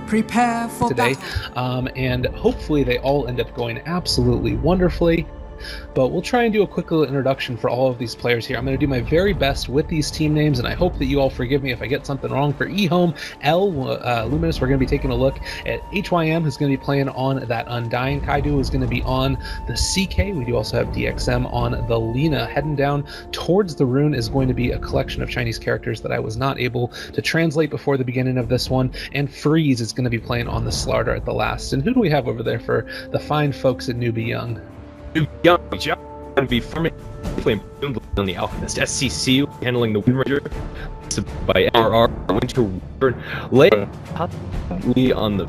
Prepare for today, battle. and hopefully they all end up going absolutely wonderfully. But we'll try and do a quick little introduction for all of these players here. I'm going to do my very best with these team names, and I hope that you all forgive me if I get something wrong. For EHome.Luminous, we're going to be taking a look at HYM, who's going to be playing on that Undying. Kaidu is going to be on the CK. We do also have DXM on the Lina. Heading down towards the rune is going to be a collection of Chinese characters that I was not able to translate before the beginning of this one. And Freeze is going to be playing on the SLTV at the last. And who do we have over there for the fine folks at Newbee.Young? Young, going to be farming on the Alchemist. SCC handling the Wind Ranger by RR Winter Wyvern. Laying possibly on the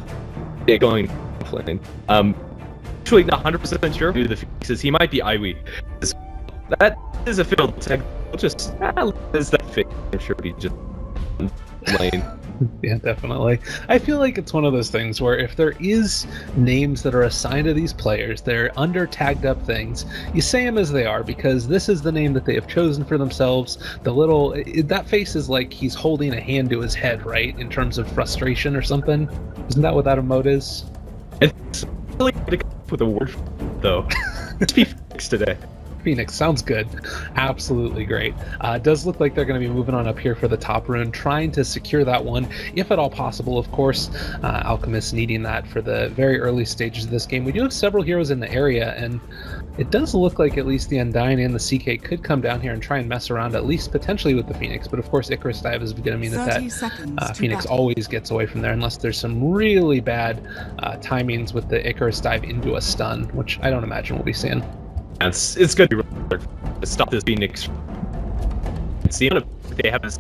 going flame. Actually, not 100% sure who the Phoenix he might be Iwi. That is a field tag. Just is that fake? I'm sure he just lane. Yeah, definitely. I feel like it's one of those things where if there is names that are assigned to these players, they're under tagged up things, you say them as they are, because this is the name that they have chosen for themselves. The little, that face is like he's holding a hand to his head, right? In terms of frustration or something. Isn't that what that emote is? It's really hard to come up with a word though. Let's be fixed today. Phoenix sounds good. Absolutely great. It does look like they're going to be moving on up here for the top rune, trying to secure that one, if at all possible. Of course, Alchemist needing that for the very early stages of this game. We do have several heroes in the area, and it does look like at least the Undying and the CK could come down here and try and mess around, at least potentially with the Phoenix. But of course, Icarus Dive is going to mean that Phoenix always gets away from there, unless there's some really bad timings with the Icarus Dive into a stun, which I don't imagine we'll be seeing. It's going to be really hard to stop this Phoenix. See, they have this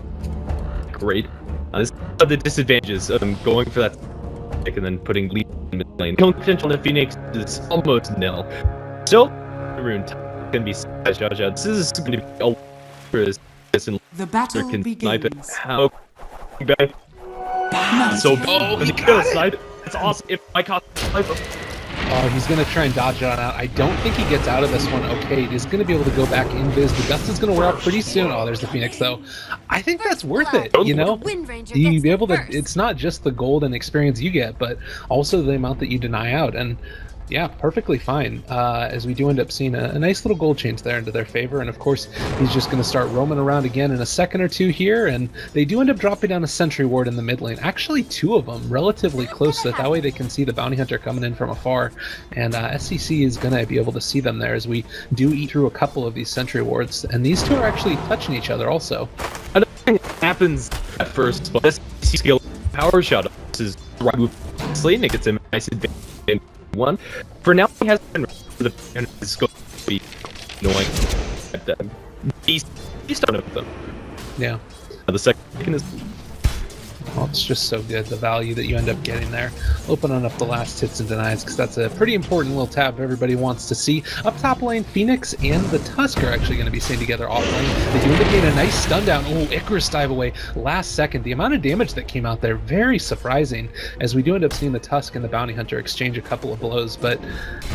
great. This are the disadvantages of them going for that and then putting lead in mid lane. The potential in the Phoenix is almost nil. Still, the rune can be Jaja. This is going to be a the battle can begins. Snipe it. How back? So he got a snipe. It's awesome. If I caught sniper. Oh, he's going to try and dodge it on out. I don't think he gets out of this one okay. He's going to be able to go back invis. The Gust is going to wear off pretty soon. Oh, there's the Phoenix, though. I think that's worth it, you know? You be able to, it's not just the gold and experience you get, but also the amount that you deny out. And yeah, perfectly fine, as we do end up seeing a nice little gold change there into their favor. And of course, he's just going to start roaming around again in a second or two here, and they do end up dropping down a sentry ward in the mid lane. Actually, two of them relatively close, so that way they can see the bounty hunter coming in from afar, and SCC is going to be able to see them there as we do eat through a couple of these sentry wards, and these two are actually touching each other also. I don't think it happens at first, but SCC skill power shot is right move Slayton. It gets him a nice advantage. One for now, he has been the and it's going to be annoying at them. He's starting with them. Yeah. The second is Oh, it's just so good, the value that you end up getting there. Opening up the last hits and denies, because that's a pretty important little tab everybody wants to see. Up top lane, Phoenix and the Tusk are actually going to be staying together off lane. They do end up getting a nice stun down. Oh, Icarus dive away last second. The amount of damage that came out there, very surprising, as we do end up seeing the Tusk and the Bounty Hunter exchange a couple of blows. But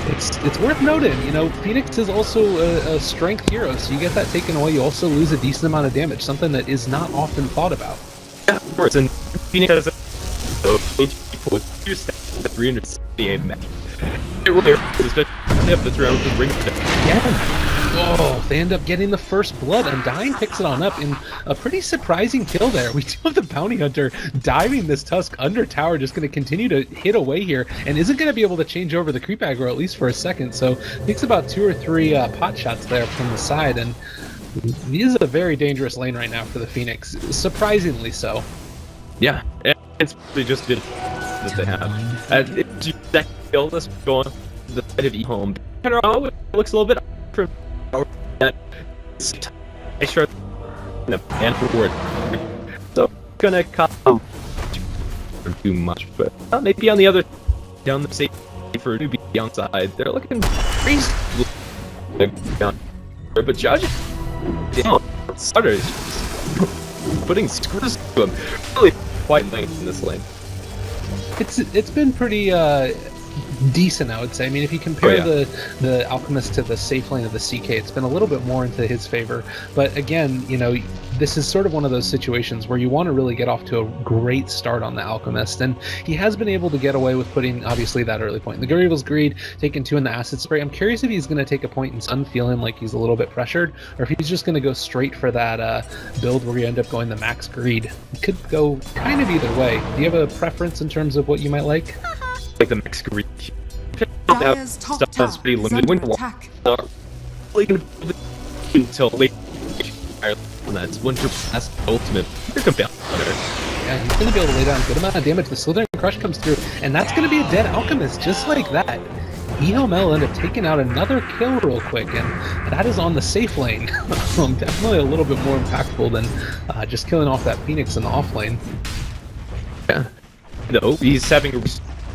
it's worth noting, you know, Phoenix is also a strength hero, so you get that taken away, you also lose a decent amount of damage, something that is not often thought about. Yeah, of course, and Phoenix has a HP with 368 match. It really hurts, especially if this round can bring it down. Yeah. Oh, they end up getting the first blood, and Undying picks it on up in a pretty surprising kill there. We do have the Bounty Hunter diving this Tusk under tower, just going to continue to hit away here, and isn't going to be able to change over the creep aggro at least for a second. So takes about 2 or 3 pot shots there from the side, and he is a very dangerous lane right now for the Phoenix, surprisingly so. Yeah, it's really just good that they have. That kill this going to the side of EHome. It looks a little bit from that. I sure and forward. So gonna come too much, but maybe on the other down the safe for Newbee.Young side, they're looking crazy. But judging. Damn, Starter is just putting screws to him. Really quite late in this lane. It's been pretty decent, I would say. I mean, if you compare the Alchemist to the safe lane of the CK, it's been a little bit more into his favor. But again, you know, this is sort of one of those situations where you want to really get off to a great start on the Alchemist, and he has been able to get away with putting, obviously, that early point. The Gurriel's Greed, taking 2 in the Acid Spray. I'm curious if he's going to take a point in Sun, feeling like he's a little bit pressured, or if he's just going to go straight for that build where you end up going the Max Greed. It could go kind of either way. Do you have a preference in terms of what you might like? Like the Max Greed. Dire's top tower pretty is limited. under attack. Until late. And that's Winter Blast ultimate. Yeah, he's going to be able to lay down a good amount of damage. The Slithering Crush comes through, and that's going to be a dead Alchemist, just like that. EHome will end up taking out another kill real quick, and that is on the safe lane. Definitely a little bit more impactful than just killing off that Phoenix in the off lane. Yeah. No, he's having a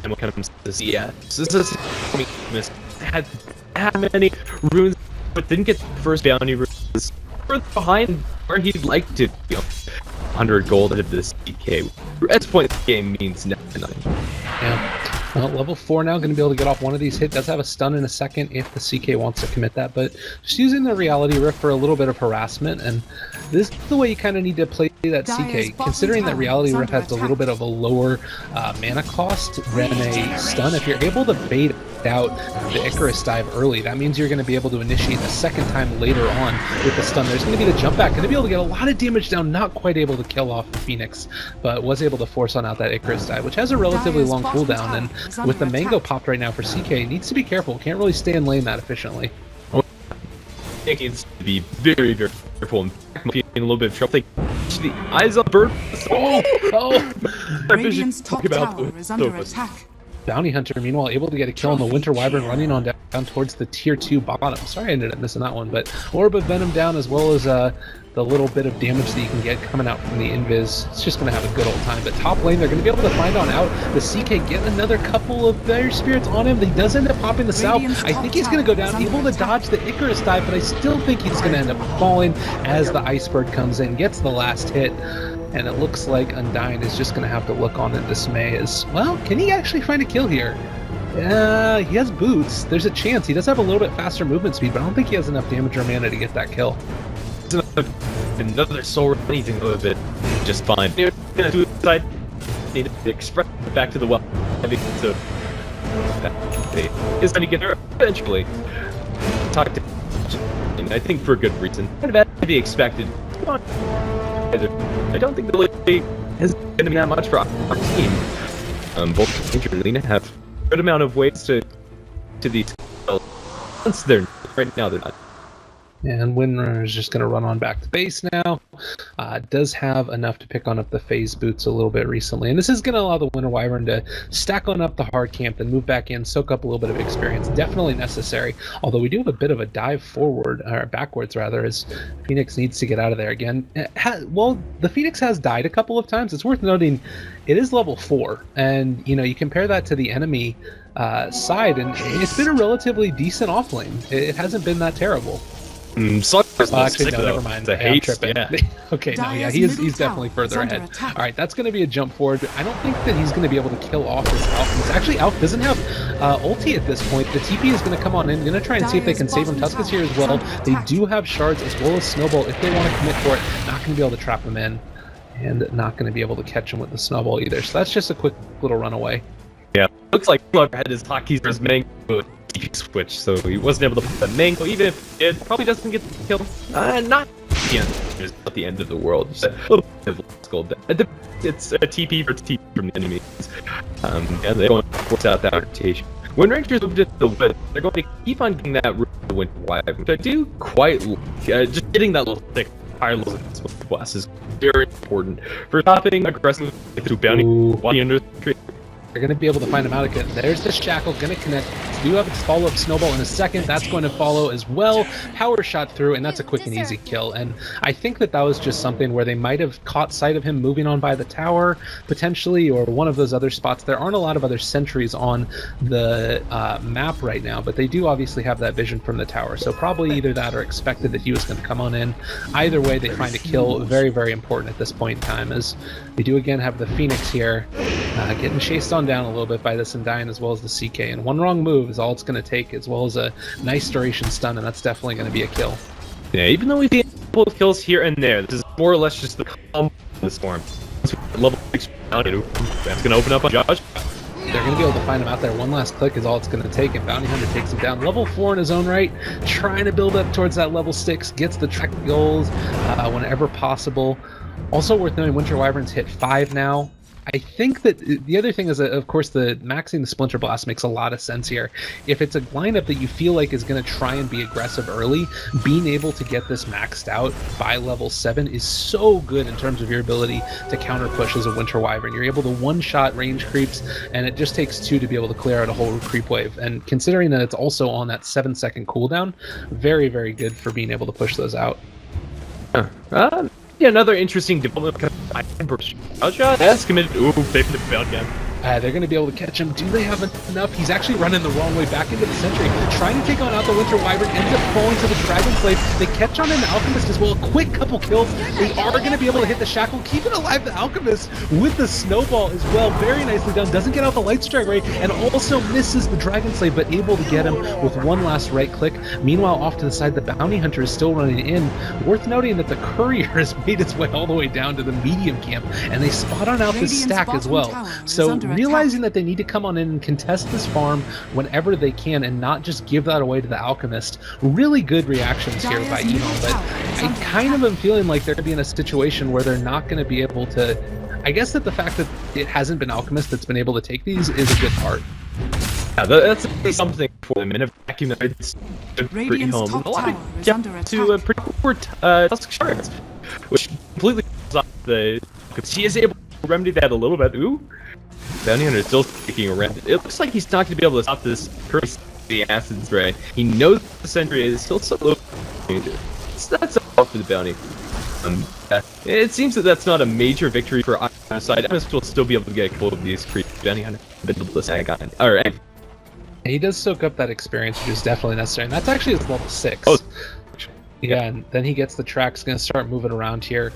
what kind of this is had many runes, but didn't get the first bounty runes. Further behind where he'd like to, you know, 100 gold out of this CK. At this point, the game means nothing. Yeah. Well, level 4 now, going to be able to get off one of these hits. Does have a stun in a second if the CK wants to commit that, but just using the Reality Rift for a little bit of harassment, and this is the way you kind of need to play that CK, considering that Reality Rift has a little bit of a lower mana cost than a stun. If you're able to bait out the Icarus dive early, that means you're going to be able to initiate the second time later on with the stun. There's going to be the jump back, going to be able to get a lot of damage down, not quite able to kill off the Phoenix, but was able to force on out that Icarus dive, which has a relatively long cooldown, and with the Mango popped right now for CK, needs to be careful, can't really stay in lane that efficiently. I think it's to be very, very careful and be in a little bit of trouble. The eyes on bird. Radiant's top tower is under attack. Bounty Hunter, meanwhile, able to get a kill on the Winter Wyvern, running on down towards the tier 2 bottom. Sorry I ended up missing that one, but Orb of Venom down, as well as the little bit of damage that you can get coming out from the Invis. It's just going to have a good old time. But top lane, they're going to be able to find on out. The CK get another couple of Dire Spirits on him. He does end up popping the Salve. I think he's going to go down, able to dodge the Icarus dive, but I still think he's going to end up falling as the Iceberg comes in, gets the last hit. And it looks like Undying is just going to have to look on in dismay as, well, can he actually find a kill here? He has boots. There's a chance. He does have a little bit faster movement speed, but I don't think he has enough damage or mana to get that kill. Another soul anything of it just fine. You're gonna do it side. Need to express it back to the well. So is going to get her eventually. Talk to, and I think for a good reason. Kind of to be expected. I don't think the league is going to be that much for our team. Both Ranger and Lena have a good amount of ways to these. Once they're right now, they're not. And Windrunner is just going to run on back to base now. Does have enough to pick on up the phase boots a little bit recently. And this is going to allow the Winter Wyvern to stack on up the hard camp, then move back in, soak up a little bit of experience. Definitely necessary. Although we do have a bit of a dive forward, or backwards rather, as Phoenix needs to get out of there again. Well, the Phoenix has died a couple of times. It's worth noting it is level 4. And, you know, you compare that to the enemy side, and it's been a relatively decent offlane. It hasn't been that terrible. Actually, no, never mind. I'm tripping. Yeah. Okay, no, yeah, he's definitely further ahead. All right, that's going to be a jump forward. I don't think that he's going to be able to kill off this Alchemist. Actually, Alf doesn't have ulti at this point. The TP is going to come on in. Going to try and see if they can save him. Tusk is here as well. They do have shards as well as Snowball if they want to commit for it. Not going to be able to trap him in, and not going to be able to catch him with the Snowball either. So that's just a quick little runaway. Yeah, looks like Clover had his hotkeys for his Mango switch, so he wasn't able to put the Mango, even if it probably doesn't get the kill. Not the end of the world. Just a little bit of gold. It's a TP for TP from the enemies. And they're going to force out that rotation. When Rangers move to the wood, they're going to keep on getting that Winter Wyvern, which I do quite like. Just getting that little thick higher level blast is very important for stopping aggressive to bounty under the tree. They're going to be able to find him out again. There's the Shackle, going to connect. Do have its follow-up Snowball in a second. That's going to follow as well. Power shot through, and that's a quick and easy kill. And I think that was just something where they might have caught sight of him moving on by the tower, potentially, or one of those other spots. There aren't a lot of other sentries on the map right now, but they do obviously have that vision from the tower. So probably either that or expected that he was going to come on in. Either way, they find a kill. Very, very important at this point in time, as we do again have the Phoenix here getting chased on drawn down a little bit by this Undyne as well as the CK, and one wrong move is all it's going to take, as well as a nice duration stun, and that's definitely going to be a kill. Yeah, even though we've seen both kills here and there, this is more or less just the combo of this form. Level 6 bounty, that's going to open up on Josh. They're going to be able to find him out there. One last click is all it's going to take, and Bounty Hunter takes him down. Level 4 in his own right, trying to build up towards that level 6, gets the track goals whenever possible. Also worth knowing, Winter Wyvern's hit 5 now. I think that the other thing is that, of course, the maxing the Splinter Blast makes a lot of sense here. If it's a lineup that you feel like is going to try and be aggressive early, being able to get this maxed out by level 7 is so good in terms of your ability to counter push as a Winter Wyvern. You're able to one-shot range creeps, and it just takes 2 to be able to clear out a whole creep wave. And considering that it's also on that 7-second cooldown, very, very good for being able to push those out. Yeah, another interesting development. That's committed. Ooh, taking the belt again. They're going to be able to catch him. Do they have enough? He's actually running the wrong way back into the Sentry. Trying to take on out the Winter Wyvern, ends up falling to the Dragon Slave. They catch on in the Alchemist as well. A quick couple kills. They are going to be able to hit the Shackle, keeping alive the Alchemist with the Snowball as well. Very nicely done. Doesn't get out the Light Strike Ray, and also misses the Dragon Slave, but able to get him with one last right click. Meanwhile, off to the side, the Bounty Hunter is still running in. Worth noting that the Courier has made its way all the way down to the medium camp, and they spot on out this stack as well. So realizing that they need to come on in and contest this farm whenever they can and not just give that away to the Alchemist. Really good reactions here by EHome, but I kind of am feeling like they're going to be in a situation where they're not going to be able to... I guess that the fact that it hasn't been Alchemist that's been able to take these is a good part. Yeah, that's something for them in a vacuum that's good for EHome. A lot of to a pretty poor Tusk Shards, which completely off the... He is able to remedy that a little bit. Ooh. Bounty Hunter is still sticking around. It looks like he's not going to be able to stop this curse the Acid Spray. He knows the Sentry is still so low. So that's all for the Bounty. It seems that that's not a major victory for either side. Alchemist will still be able to get a couple of these creeps. Bounty Hunter been able to sag on. Alright. He does soak up that experience, which is definitely necessary, and that's actually his level 6. Oh. Yeah, and then he gets the track's going to start moving around here.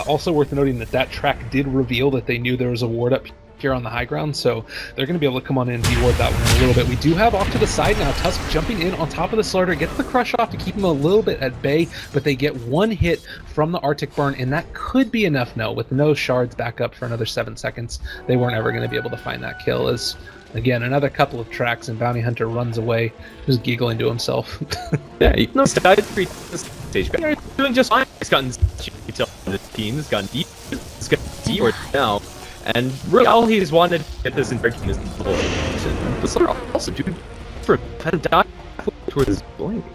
Also worth noting that that track did reveal that they knew there was a ward up here on the high ground, so they're going to be able to come on in and de-ward that one in a little bit. We do have off to the side now, Tusk jumping in on top of the SLTV, gets the crush off to keep him a little bit at bay, but they get one hit from the Arctic Burn, and that could be enough. No, with no shards back up for another 7 seconds, they weren't ever going to be able to find that kill. As again, another couple of tracks, and Bounty Hunter runs away, just giggling to himself. Yeah, even though he's died 3 stage, but he's doing just fine. He's gotten the team, he's gotten deep, he's got de-ward now. And really, all he's wanted to get this entire team is the whole. But SLTV also doing for a die towards his blink.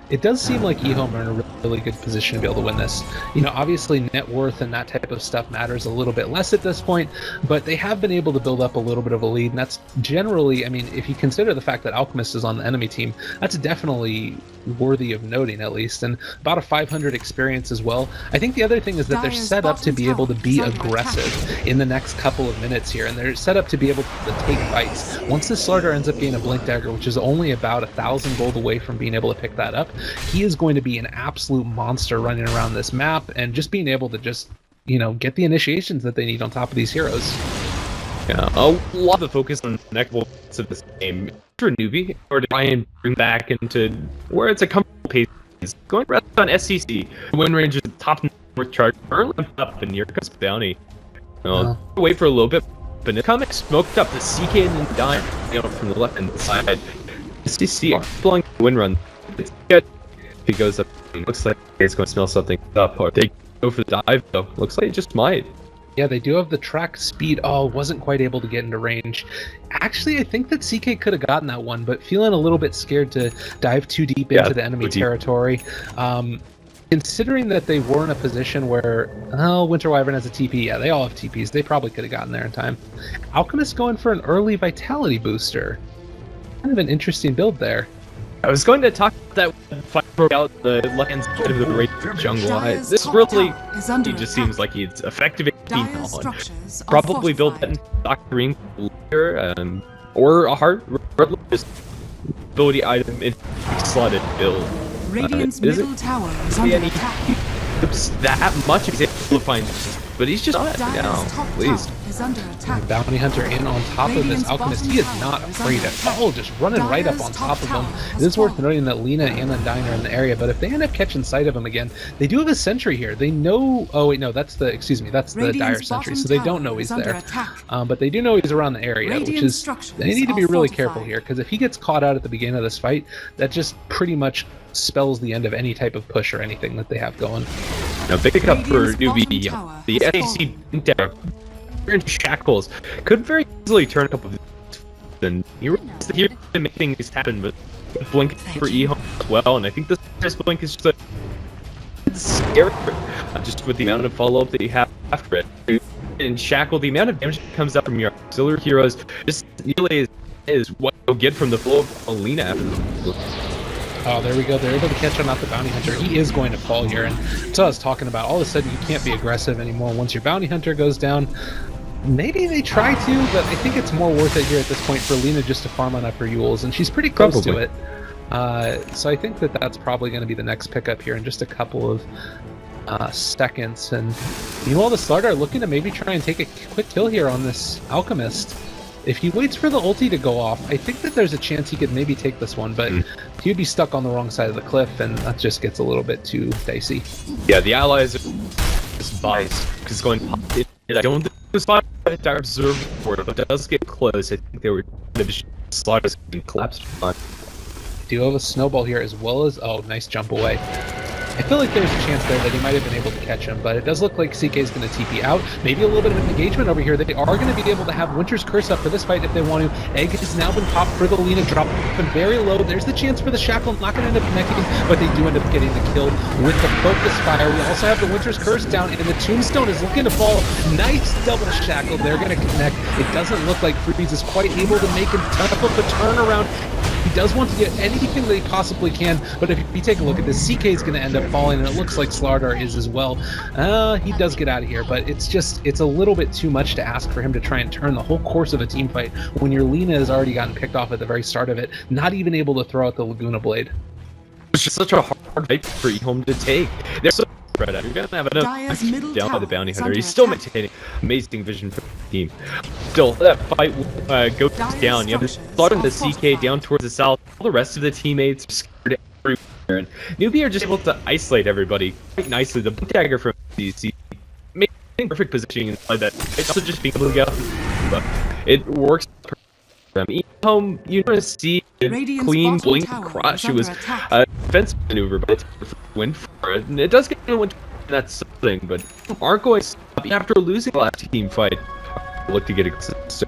It does seem like EHome are in a really good position to be able to win this. You know, obviously net worth and that type of stuff matters a little bit less at this point, but they have been able to build up a little bit of a lead, and that's generally, I mean, if you consider the fact that Alchemist is on the enemy team, that's definitely worthy of noting at least, and about a 500 experience as well. I think the other thing is that they're set up to be able to be aggressive in the next couple of minutes here, and they're set up to be able to take fights. Once the SLTV ends up being a Blink Dagger, which is only about 1,000 gold away from being able to pick that up, he is going to be an absolute monster running around this map, and just being able to just, you know, get the initiations that they need on top of these heroes. Yeah, a lot of the focus on the next parts of this game for Newbee, or to try and bring back into where it's a comfortable pace. Going right on SCC, win range is top north chart, early up, and here comes Bounty. Wait for a little bit, but it's coming smoked up the CK and then dying, you know, from the left hand side. SCC blowing the win run. It's good. If he goes up, it looks like he's going to smell something up, or they go for the dive though. Looks like it just might. Yeah, they do have the track speed. Oh, wasn't quite able to get into range. Actually, I think that CK could have gotten that one, but feeling a little bit scared to dive too deep into the enemy territory. Considering that they were in a position where, oh, Winter Wyvern has a TP. Yeah, they all have TPs. They probably could have gotten there in time. Alchemist going for an early Vitality booster. Kind of an interesting build there. I was going to talk about that fight broke out the left-hand side of the raid jungle. This really, he just seems like he's effective at now. Probably build that in Doctoring later, or a hard just ability item in slotted build. Radiant's middle tower is under attack. That much he's able to find but he's just not Dire's now. top Please. tower is under attack. Bounty Hunter in on top of this Radiant's Alchemist. bottom He is tower not is afraid under at attack. all, just running right up Dire's on top top of him. tower It has is worth fallen. noting that Lina and Undyne are in the area, but if they end up catching sight of him again, they do have a sentry here. They know... Oh, wait, no, that's the... Excuse me, that's the Radiant's Dire sentry, bottom so they tower don't know is he's under there. attack. But they do know he's around the area, which Radiant is... structures They need to be are really fortified. careful here, because if he gets caught out at the beginning of this fight, that just pretty much spells the end of any type of push or anything that they have going. Now pick up for Radiant's bottom Newbee. tower The has SEC down. You're in shackles. Could very easily turn a couple of and you're here to make things happen, but blink for EHome as well, and I think this blink is just scary, just with the amount of follow-up that you have after it. In Shackle, the amount of damage that comes out from your auxiliary heroes just nearly is what you'll get from the flow of Alina after the Oh, there we go. They're able to catch him out the Bounty Hunter. He is going to fall here, and so I was talking about, all of a sudden you can't be aggressive anymore. Once your Bounty Hunter goes down, maybe they try to, but I think it's more worth it here at this point for Lina just to farm on up her Yules, and she's pretty close to it. So I think that that's probably going to be the next pickup here in just a couple of seconds. And meanwhile, the SLTV are looking to maybe try and take a quick kill here on this Alchemist. If he waits for the ulti to go off, I think that there's a chance he could maybe take this one, but he would be stuck on the wrong side of the cliff, and that just gets a little bit too dicey. Yeah, the allies are just biased because going pop it. I don't think it was fine to observe for it, but it does get close. I think they were slaughters getting collapsed on. Do have a snowball here as well as... Oh, nice jump away. I feel like there's a chance there that he might have been able to catch him, but it does look like CK is going to TP out. Maybe a little bit of an engagement over here. They are going to be able to have Winter's Curse up for this fight if they want to. Egg has now been popped for the Lina, drop and very low. There's the chance for the Shackle, not going to end up connecting, but they do end up getting the kill with the Focus Fire. We also have the Winter's Curse down, and the Tombstone is looking to fall. Nice double Shackle. They're going to connect. It doesn't look like Freeze is quite able to make enough of a turnaround. He does want to get anything that he possibly can, but if you take a look at this, CK is going to end up falling, and it looks like SLTV is as well. He does get out of here, but it's a little bit too much to ask for him to try and turn the whole course of a team fight when your Lina has already gotten picked off at the very start of it, not even able to throw out the Laguna Blade. It's just such a hard fight for EHome to take. They're so spread out. You're gonna have Dire's middle enough down by the tower Bounty is Hunter. under He's still attack. maintaining amazing vision for the team. Still, that fight goes Dire's down. You have the structures slaughter and the are CK fortified. down towards the south. All the rest of the teammates are scared everywhere. And Newbee are just able to isolate everybody quite nicely. The blink dagger from DC making perfect positioning inside that. It's also just being able to get out. But it works for them. EHome, you want to see a Radiant's clean bottom blink tower crush. is It was under attack. a defensive maneuver, but it's win for it. And it does get a win. That's something, but aren't going to stop after losing the last team fight. Look to get it.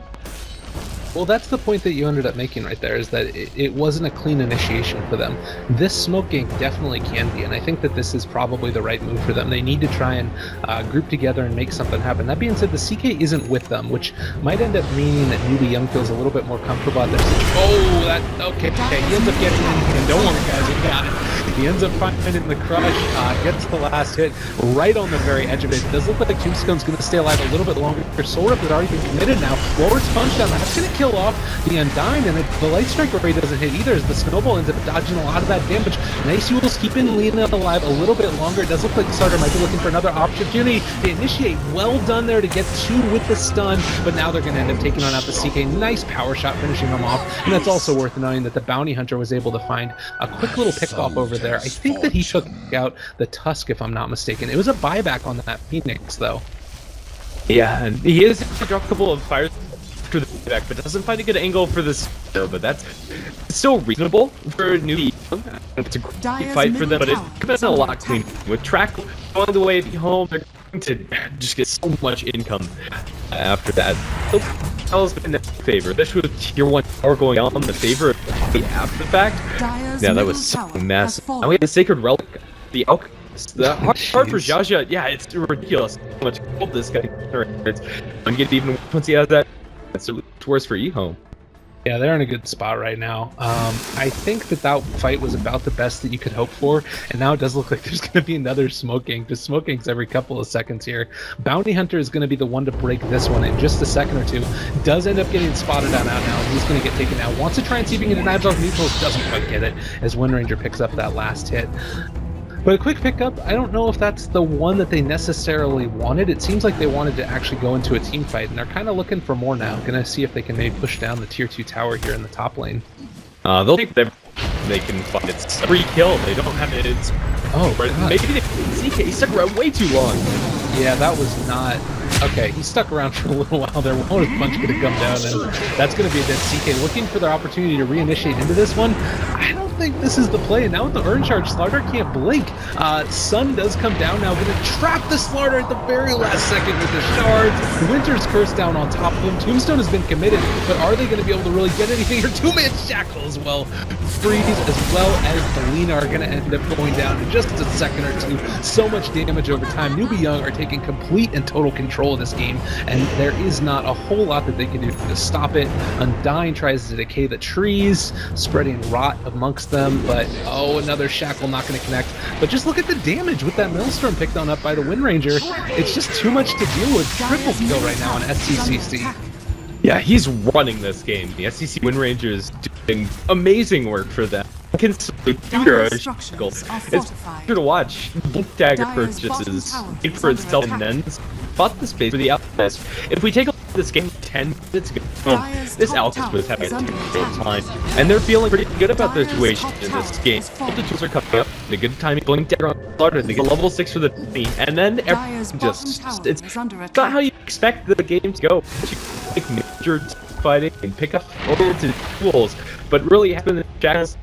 Well, that's the point that you ended up making right there, is that it wasn't a clean initiation for them. This smoke gank definitely can be, and I think that this is probably the right move for them. They need to try and group together and make something happen. That being said, the CK isn't with them, which might end up meaning that Newbee.Young feels a little bit more comfortable at their situation. Oh, okay. He ends up getting in, and don't worry, guys, we got it. He ends up finding the crush, gets the last hit right on the very edge of it. It does look like Tombstone's going to stay alive a little bit longer. Sword has already been committed now. Warwick's punch down. That's going to kill off the Undyne, and the Light Strike already doesn't hit either, as the Snowball ends up dodging a lot of that damage. Nice Yules keeping Lina alive a little bit longer. It does look like the SLTV might be looking for another opportunity to initiate. Well done there to get two with the stun, but now they're going to end up taking on out the CK. Nice power shot finishing them off, and that's also worth noting that the Bounty Hunter was able to find a quick little pick off over there. I think that he took out the Tusk, if I'm not mistaken. It was a buyback on that Phoenix, though. Yeah, and he is to drop a couple of fires after the back, but doesn't find a good angle for this. But that's still reasonable for Newbee.Young. It's a great Dire's fight for them, but middle it's tower is been a lot under clean. attack. With track going the way of EHome, they're going to just get so much income after that. Has been in their favor. This was tier 1 power going on in the favor of after the fact. Dire's Yeah, that middle was so tower has massive. fallen. And we have the Sacred Relic, the Alchemist, the hard for Jeez. Jaja. Yeah, it's ridiculous how much gold this guy generates. And get even once he has that, it's worse for EHome. Yeah, they're in a good spot right now. I think that fight was about the best that you could hope for, and now it does look like there's going to be another smoke gank. Just smoke ganks every couple of seconds here. Bounty Hunter is going to be the one to break this one in just a second or two. Does end up getting spotted out now, and he's going to get taken out. Wants to try and see if he can deny off neutrals, doesn't quite get it, as Wind Ranger picks up that last hit. But a quick pickup, I don't know if that's the one that they necessarily wanted. It seems like they wanted to actually go into a team fight, and they're kind of looking for more now. Gonna see if they can maybe push down the tier 2 tower here in the top lane. They'll think they can find it. It's 3 kill. They don't have it. It's maybe they CK. He stuck around way too long. Yeah, that was not okay. He stuck around for a little while there. One of the bunch could have come down, and that's going to be a dead CK. Looking for their opportunity to reinitiate into this one. I don't think this is the play. Now with the Urn Charge, SLTV can't blink. Sun does come down now. Going to trap the SLTV at the very last second with the shards. Winter's Curse down on top of him. Tombstone has been committed, but are they going to be able to really get anything here? 2-man shackle as well. Freeze as well as Belina are going to end up going down in just a second or two. So much damage over time. Newbee.Young are taking complete and total control of this game, and there is not a whole lot that they can do to stop it. Undying tries to decay the trees, spreading rot amongst them, but another shackle not going to connect. But just look at the damage with that Maelstrom picked on up by the Wind Ranger. It's just too much to deal with. Triple kill right now on SCCC. Yeah, he's running this game. The SCC Wind Ranger is doing amazing work for them. It's good to watch. Blink Dagger purchases, wait for itself, and then spot the space for the Alchemist. If we take a look at this game 10 minutes ago, this Alchemist was having a terrible time, and they're feeling pretty good about their situation in this game. All the tools are coming up, the good timing, Blink Dagger on SLTV, they get level 6 for the team, and then everything it's not how you expect the game to go. You like major fighting and pick up oriented tools, but really having the shackles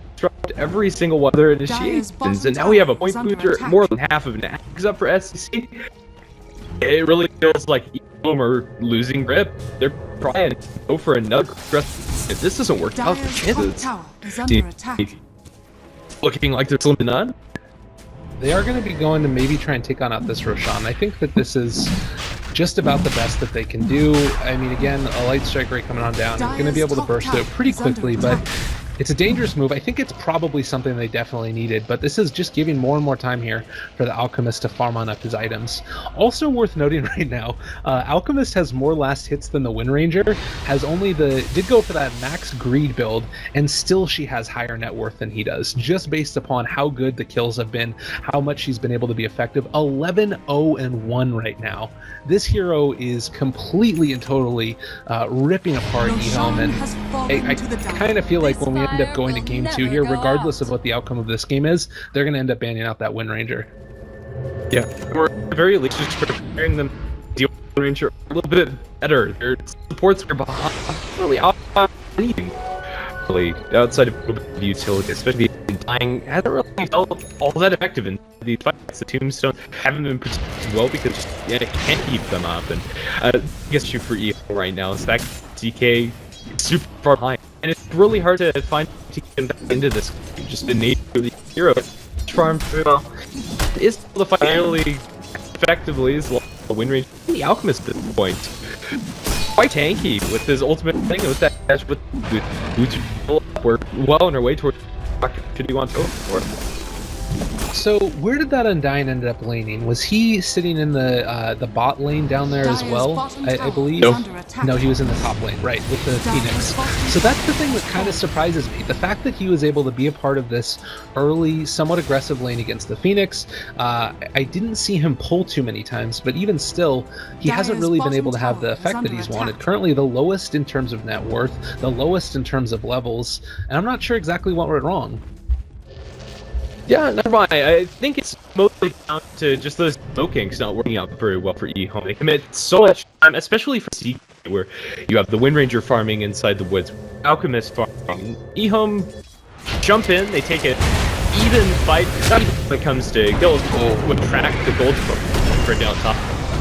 every single one of their initiations, and now we have a point booster, more than half of an axe up for SCC. It really feels like EHome are losing grip. They're trying to go for another aggressive. If this doesn't work out, the chances looking like they're slim to none. They are going to be going to maybe try and take on out this Roshan. I think that this is just about the best that they can do. I mean, again, a light strike rate coming on down. They're going to be able to burst through it pretty quickly, but it's a dangerous move. I think it's probably something they definitely needed, but this is just giving more and more time here for the Alchemist to farm on up his items. Also worth noting right now, Alchemist has more last hits than the Wind Ranger, did go for that max greed build, and still she has higher net worth than he does, just based upon how good the kills have been, how much she's been able to be effective. 11-0-1 right now. This hero is completely and totally ripping apart EHome, and I kind of feel like when we end up going to game 2 here, regardless of what the outcome of this game is, they're going to end up banning out that Wind Ranger. Yeah, or at the very least, just preparing them to deal with the Wind Ranger a little bit better. Their supports are behind, really anything. Really, outside of the utility, especially dying, hasn't really felt all that effective in these fights. The Tombstone haven't been protected well because you can't keep them up. And I guess issue for EHome right now is that DK super far behind, and it's really hard to find to get back into this game. Just the nature of the hero farm is able to fight fairly effectively as well. The Wind Ranger, the Alchemist at this point, quite tanky with his ultimate thing with that dash with we're well on our way towards should he want to go for it. So where did that Undying end up laning? Was he sitting in the bot lane down there as well, I believe? No, he was in the top lane, right, with the Phoenix. So that's the thing that kind of surprises me. The fact that he was able to be a part of this early, somewhat aggressive lane against the Phoenix. I didn't see him pull too many times, but even still, he hasn't really been able to have the effect that he's wanted. Currently the lowest in terms of net worth, the lowest in terms of levels, and I'm not sure exactly what went wrong. Yeah, never mind. I think it's mostly down to just those smokings not working out very well for EHome. They commit so much time, especially for CK, where you have the Wind Ranger farming inside the woods, Alchemist farming. EHome jump in, they take an even fight. Not even when it comes to kills, would track the gold for down top.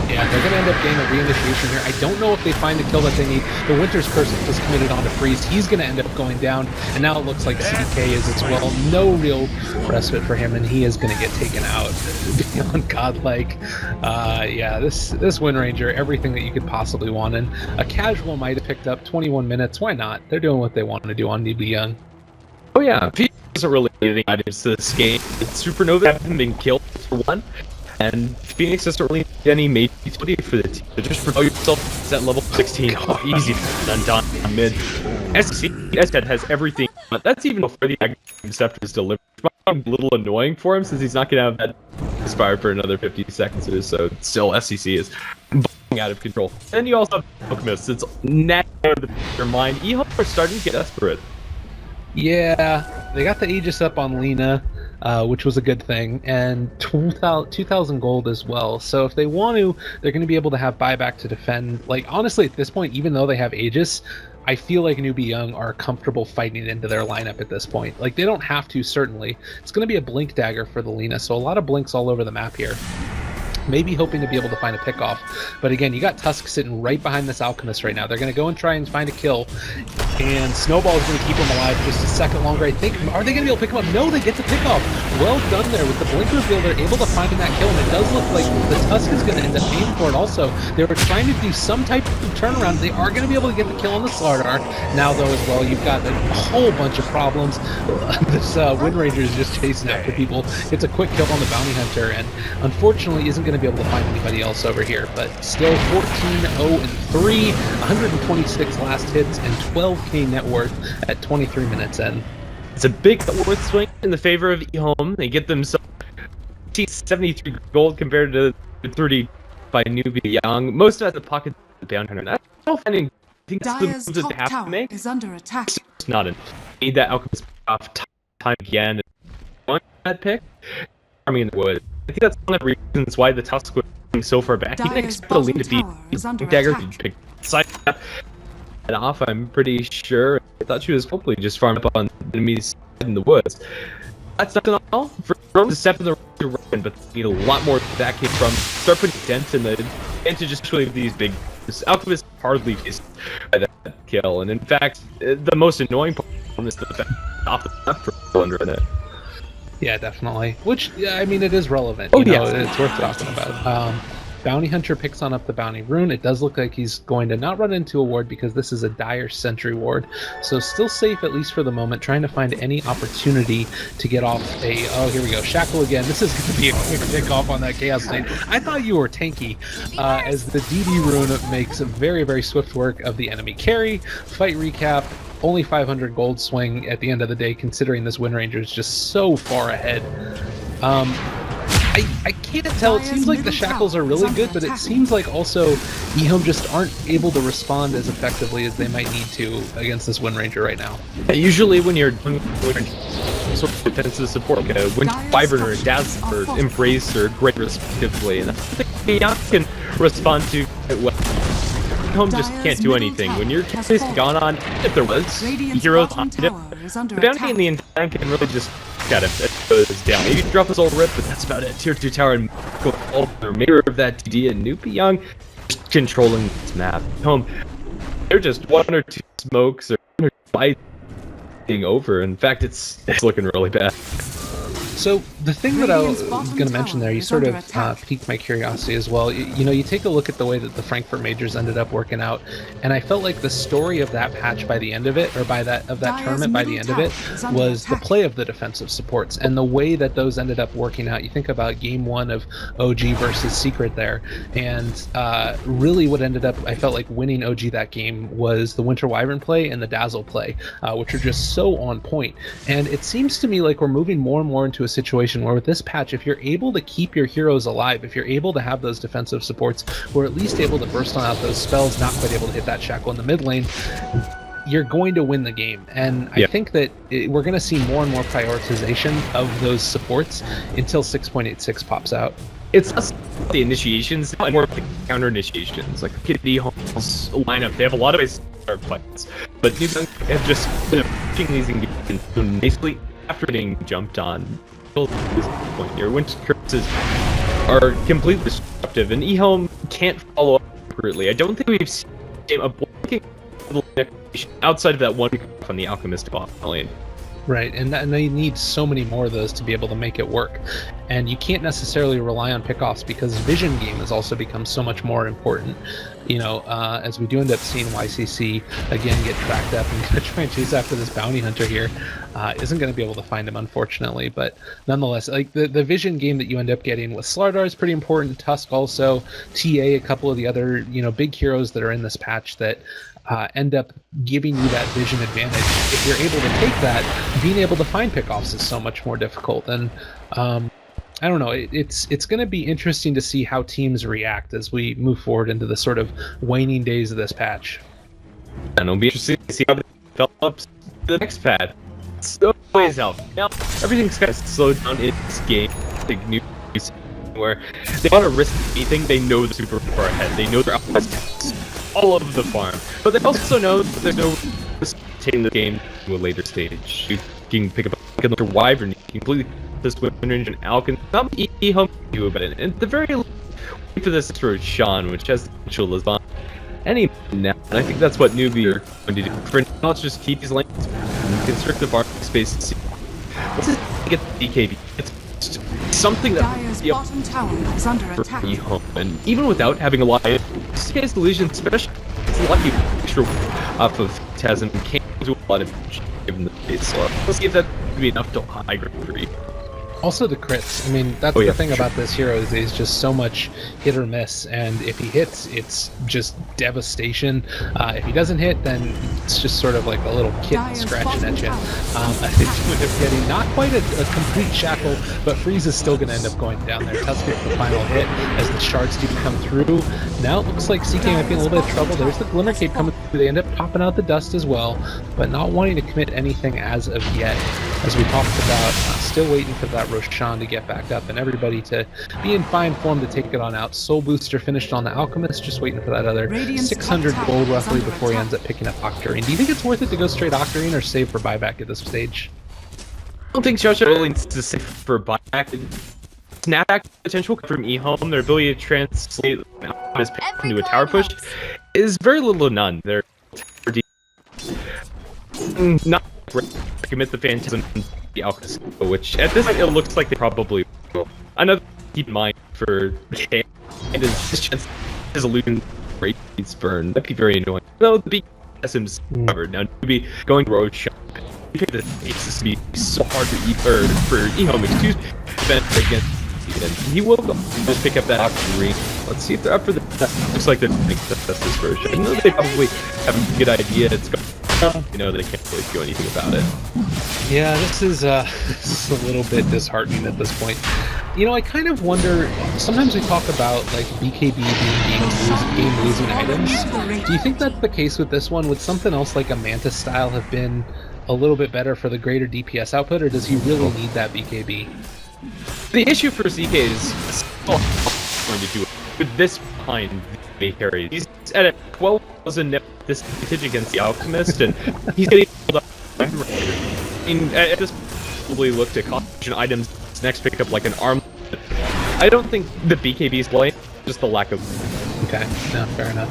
Yeah, they're going to end up getting a reinitiation here. I don't know if they find the kill that they need. The Winter's Curse is committed onto Freeze. He's going to end up going down, and now it looks like CK is as well. No real respite for him, and he is going to get taken out. Beyond godlike. Yeah, this Wind Ranger, everything that you could possibly want, and a casual might have picked up 21 minutes. Why not? They're doing what they want to do on Newbee.Young. Oh yeah, Phoenix isn't really anything items to this game. Supernova haven't been killed for one. And Phoenix doesn't really need any major utility for the team. So just propel yourself at level 16. Easy done mid. SC has everything, but that's even before the Agri Scepter is delivered. a little annoying for him since he's not gonna have that expire for another 50 seconds or so. Still, SCC is out of control. And you also have Alchemist. It's net out of your mind. EHome are starting to get desperate. Yeah, they got the Aegis up on Lena, which was a good thing, and 2,000 gold as well. So if they want to, they're going to be able to have buyback to defend. Like, honestly, at this point, even though they have Aegis, I feel like Newbee.Young are comfortable fighting into their lineup at this point. Like, they don't have to, certainly. It's going to be a blink dagger for the Lena, so a lot of blinks all over the map here. Maybe hoping to be able to find a pickoff. But again, you got Tusk sitting right behind this Alchemist right now. They're going to go and try and find a kill. And Snowball is going to keep him alive just a second longer, I think. Are they going to be able to pick him up? No, they get the pickoff. Well done there with the blink reveal. They're able to find that kill, and it does look like the Tusk is going to end up paying for it also. They were trying to do some type of turnaround. They are going to be able to get the kill on the SLTV. Now, though, as well, you've got a whole bunch of problems. This Wind Ranger is just chasing after people. It's a quick kill on the Bounty Hunter, and unfortunately isn't going to be able to find anybody else over here. But still 14-0-3, 126 last hits, and 12k net worth at 23 minutes in. It's a big net worth swing in the favor of EHome. They get themselves 73 gold compared to 30 by Newbee.Young. Most of the pocket of the Bounty Hunter. I think Dire's that's the top have to tower make. is under attack. It's not enough. Need that Alchemist off time again. One that pick. I mean, would. I think that's one of the reasons why the Tusk was so far back. He didn't Dire's expect the lead to be bottom tower is under dagger attack. to pick side and off. I'm pretty sure. I thought she was hopefully just farming up on enemies in the woods. That's not enough for them to step in the right, but they need a lot more than that came from. Start putting dents in the advantage, especially with these big. Alchemist hardly is by that kill, and in fact, the most annoying part is the fact off the left for under it. Yeah, definitely. Which, yeah, I mean, it is relevant. Oh, you know, yeah. it's worth talking about. Bounty Hunter picks on up the Bounty Rune. It does look like he's going to not run into a ward because this is a dire sentry ward. So still safe, at least for the moment, trying to find any opportunity to get off a... Oh, here we go. Shackle again. This is going to be a quick pick off on that Chaos State. I thought you were tanky, as the DD Rune makes a very, very swift work of the enemy carry. Fight recap. Only 500 gold swing at the end of the day, considering this Wind Ranger is just so far ahead. I can't tell. It seems like the shackles are really good, but it seems like also EHome just aren't able to respond as effectively as they might need to against this Wind Ranger right now. Yeah, usually when you're doing sort of defensive support, like a Wind Wyvern or a Dazzler or Embrace or great respectively, and I think Beyond can respond to it well. EHome just can't do anything. When your case is gone on, if there was heroes on it, the bounty in the entire can really just got it. It goes down. Maybe drop his old rip, but that's about it. Tier 2 tower and go all the remainder of that DD and Newbee.Young just controlling this map. EHome, they're just one or two smokes or fighting over. In fact, it's looking really bad. So the thing that I was going to mention there, you sort of piqued my curiosity as well. You know, you take a look at the way that the Frankfurt Majors ended up working out, and I felt like the story of that patch by the end of it, or by that tournament by the end of it, was the play of the defensive supports and the way that those ended up working out. You think about game one of OG versus Secret there, and really what ended up, I felt like winning OG that game was the Winter Wyvern play and the Dazzle play, which are just so on point. And it seems to me like we're moving more and more into a situation where with this patch, if you're able to keep your heroes alive, if you're able to have those defensive supports, or at least able to burst on out those spells, not quite able to hit that shackle in the mid lane, you're going to win the game. And I think that we're going to see more and more prioritization of those supports until 6.86 pops out. It's less the initiations and more like counter initiations. Like EHome's lineup, they have a lot of ways to start fights, but Newbee.Young have just been pushing these engagements basically after getting jumped on. This point here, winter curses are completely destructive, and EHome can't follow up appropriately. I don't think we've seen a blanking outside of that one on the Alchemist bot lane. Right, and they need so many more of those to be able to make it work. And you can't necessarily rely on pickoffs because vision game has also become so much more important. You know, as we do end up seeing YCC again get tracked up and try and chase after this bounty hunter here, isn't going to be able to find him, unfortunately. But nonetheless, like the vision game that you end up getting with SLTV is pretty important. Tusk also, TA, a couple of the other big heroes that are in this patch that end up giving you that vision advantage. If you're able to take that, being able to find pickoffs is so much more difficult. And I don't know. It's going to be interesting to see how teams react as we move forward into the sort of waning days of this patch. And it'll be interesting to see how it develops the next patch. So plays out. Now everything's kind of slowed down in this game. Like new where they want to risk anything. They know they're super far ahead. They know they're out all over the farm, but they also know that there's no risk taking the game to a later stage. You can pick up a Wyvern, you can completely this Windrange and Alkin. Some EHome do about it. And at the very least, wait for this for Sean, which has the potential to spawn any now. And I think that's what Newbee are going to do. For now, let's just keep these lanes and constrict the farm space to see. Let's just get the DKB. It's something that Dire's bottom tower is under attack. EHome. And even without having a lot of case delusion, especially it's lucky extra off of Tasm can't do a lot of given the base. So let's see if that could be enough to high grade for you. Also the crits. I mean, that's the thing about this hero is he's just so much hit or miss, and if he hits, it's just devastation. If he doesn't hit, then it's just sort of like a little kitten scratching at you. I think you end up getting not quite a complete shackle, but Freeze is still going to end up going down there. Tusk gets the final hit as the shards do come through. Now it looks like CK might be in a little bit of trouble. There's the Glimmer Cape coming through. They end up popping out the dust as well, but not wanting to commit anything as of yet. As we talked about, still waiting for that Roshan to get back up and everybody to be in fine form to take it on out. Soul Booster finished on the Alchemist, just waiting for that other 600 gold roughly before he ends up picking up Octarine. Do you think it's worth it to go straight Octarine or save for buyback at this stage? I don't think Josh really needs to save for buyback. Snapback potential from EHome, their ability to translate this into a tower push, is very little to none. They're not great to commit the Phantasm and the Alchemist, which at this point it looks like they probably will. Another keep in mind for K and his chance his illusion radiance burn. That'd be very annoying. Though the big SM's covered. Now to be going road shot. This would be so hard to for EHome to defend against. And he will just pick up that Octarine. Let's see if they're up for the looks like they're making this version. I know they probably have a good idea. It's going. You know they can't really do anything about it. Yeah, this is a little bit disheartening at this point. You know, I kind of wonder. Sometimes we talk about like BKB being game losing items. Do you think that's the case with this one? Would something else like a Mantis style have been a little bit better for the greater DPS output, or does he really need that BKB? The issue for CK is still going to do it with this behind the carry. He's at a 12,000 net disadvantage against the Alchemist, and he's getting pulled up. I mean, at this point, probably look to caution items next pick up like an arm. I don't think the BKB is playing, just the lack of. Okay, no, fair enough.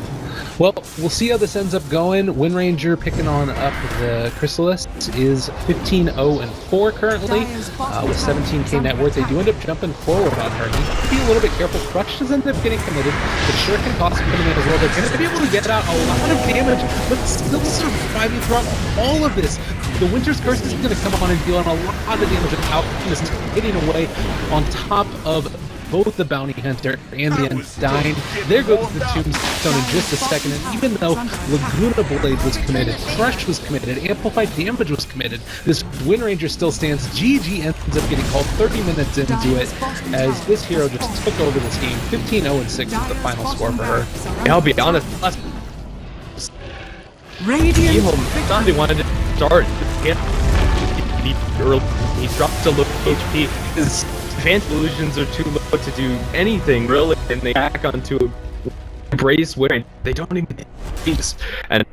Well, we'll see how this ends up going. Windranger picking on up the Chrysalis is 15-0-4 currently with 17k net worth. They do end up jumping forward on her. Need to be a little bit careful. Crush does end up getting committed, but sure can cost him coming in as well. They're going to be able to get out a lot of damage, but still surviving throughout all of this. The Winter's Curse is going to come on and deal a lot of damage without this hitting away on top of both the Bounty Hunter and the Undying. There goes the Tombstone in just a second, and even though Laguna Blade was committed, Thresh was committed, Amplified Damage was committed, this Windranger still stands. GG ends up getting called 30 minutes into it, as this hero just took over this game. 15-0-6 is the final score for her. And I'll be honest, EHome thought they wanted to start. He dropped to low HP. His Phantom Illusions are too low to do anything, really, and they back onto a Brace where they don't even use. And